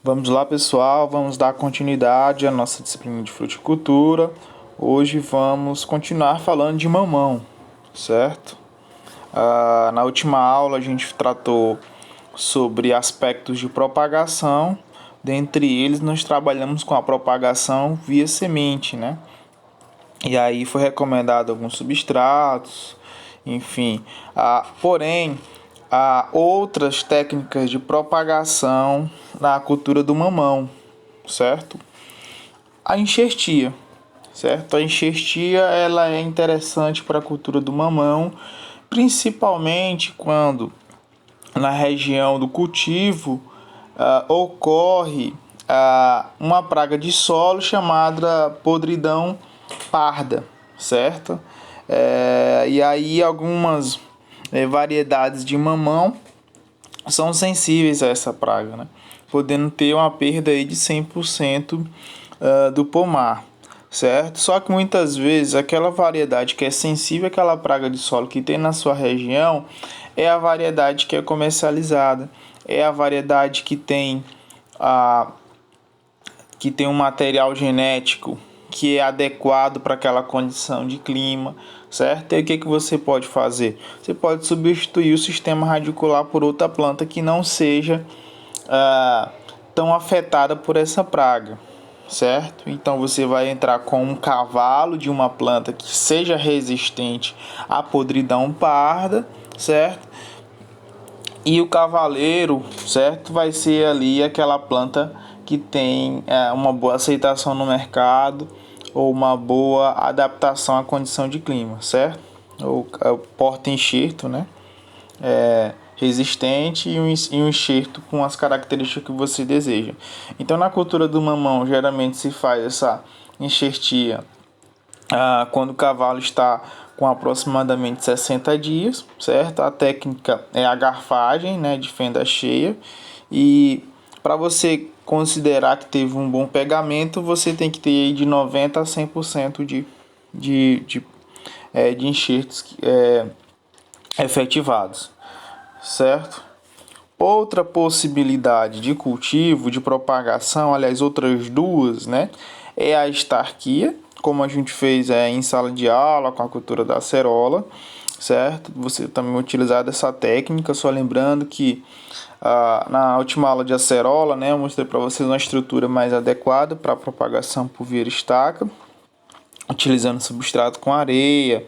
Vamos lá, pessoal, vamos dar continuidade à nossa disciplina de fruticultura. Hoje vamos continuar falando de mamão, certo? Na última aula a gente tratou sobre aspectos de propagação. Dentre eles, nós trabalhamos com a propagação via semente, né? E aí foi recomendado alguns substratos, enfim. Porém, há outras técnicas de propagação na cultura do mamão, certo? A enxertia, certo? A enxertia ela é interessante para a cultura do mamão, principalmente quando na região do cultivo ocorre uma praga de solo chamada podridão parda, certo? E aí algumas variedades de mamão são sensíveis a essa praga, né? Podendo ter uma perda aí de 100% do pomar, certo? Só que muitas vezes aquela variedade que é sensível àquela praga de solo que tem na sua região é a variedade que é comercializada, é a variedade que tem um material genético que é adequado para aquela condição de clima, certo? E o que você pode fazer? Você pode substituir o sistema radicular por outra planta que não seja tão afetada por essa praga, certo? Então você vai entrar com um cavalo de uma planta que seja resistente à podridão parda, certo? E o cavaleiro, certo, vai ser ali aquela planta que tem uma boa aceitação no mercado ou uma boa adaptação à condição de clima, certo? O porta-enxerto, né? Resistente e um enxerto com as características que você deseja. Então, na cultura do mamão, geralmente se faz essa enxertia quando o cavalo está com aproximadamente 60 dias, certo? A técnica é a garfagem, né, de fenda cheia. E para você considerar que teve um bom pegamento, você tem que ter aí de 90% a 100% de enxertos efetivados, certo? Outra possibilidade de cultivo, de propagação, aliás, outras duas, né, é a estarquia, como a gente fez em sala de aula com a cultura da acerola, certo? Você também utilizar essa técnica, só lembrando que na última aula de acerola, né, eu mostrei para vocês uma estrutura mais adequada para a propagação por via estaca, utilizando substrato com areia,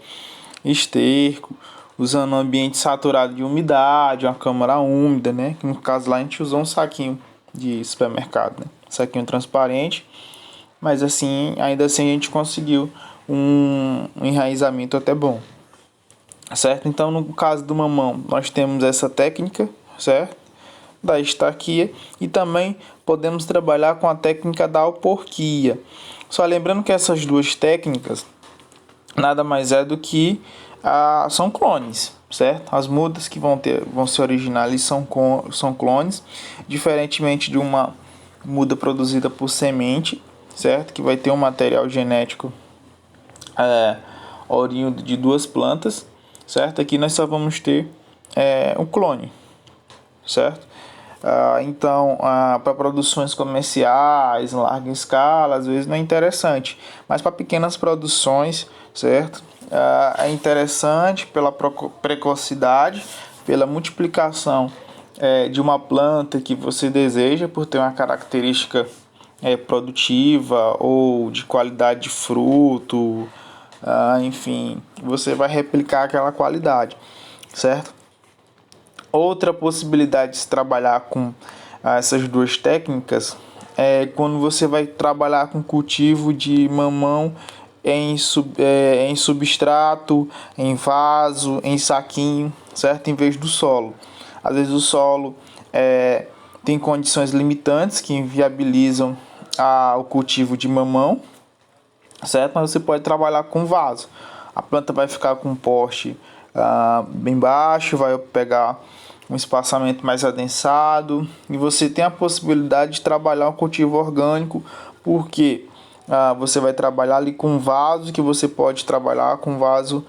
esterco, usando um ambiente saturado de umidade, uma câmara úmida, né? No caso lá a gente usou um saquinho de supermercado, né? Saquinho transparente, mas assim, ainda assim a gente conseguiu um enraizamento até bom, certo? Então no caso do mamão nós temos essa técnica, certo? Da estaquia e também podemos trabalhar com a técnica da alporquia. Só lembrando que essas duas técnicas nada mais é do que são clones, certo? As mudas que vão se originar ali são clones, diferentemente de uma muda produzida por semente, certo? Que vai ter um material genético oriundo de duas plantas, certo? Aqui nós só vamos ter um clone, certo? Então, para produções comerciais, em larga escala, às vezes não é interessante, mas para pequenas produções, certo? É interessante pela precocidade, pela multiplicação de uma planta que você deseja, por ter uma característica produtiva ou de qualidade de fruto, enfim, você vai replicar aquela qualidade, certo? Outra possibilidade de se trabalhar com essas duas técnicas é quando você vai trabalhar com cultivo de mamão em substrato, em vaso, em saquinho, certo? Em vez do solo. Às vezes o solo tem condições limitantes que inviabilizam o cultivo de mamão, certo? Mas você pode trabalhar com vaso. A planta vai ficar com um poste bem baixo, vai pegar um espaçamento mais adensado e você tem a possibilidade de trabalhar um cultivo orgânico, porque você vai trabalhar ali com vaso, que você pode trabalhar com vaso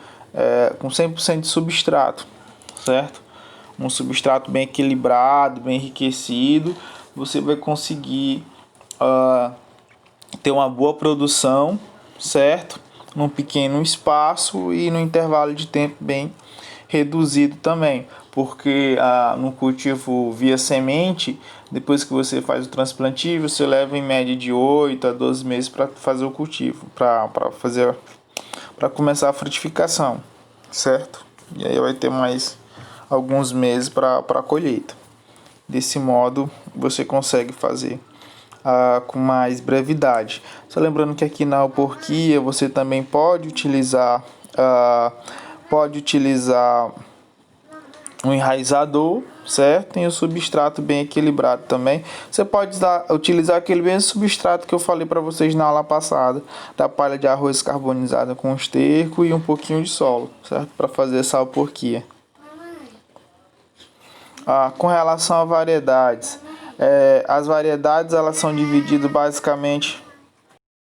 com 100% de substrato, certo? Um substrato bem equilibrado, bem enriquecido, você vai conseguir ter uma boa produção, certo? Num pequeno espaço e no intervalo de tempo bem reduzido também, porque no cultivo via semente, depois que você faz o transplantio, você leva em média de 8 a 12 meses para fazer o cultivo, para começar a frutificação, certo? E aí vai ter mais alguns meses para a colheita. Desse modo, você consegue fazer com mais brevidade. Só lembrando que aqui na alporquia você também pode utilizar um enraizador, certo? Tem o substrato bem equilibrado também. Você pode utilizar aquele mesmo substrato que eu falei para vocês na aula passada, da palha de arroz carbonizada com esterco e um pouquinho de solo, certo? Para fazer essa alporquia. Com relação a variedades, as variedades elas são divididas basicamente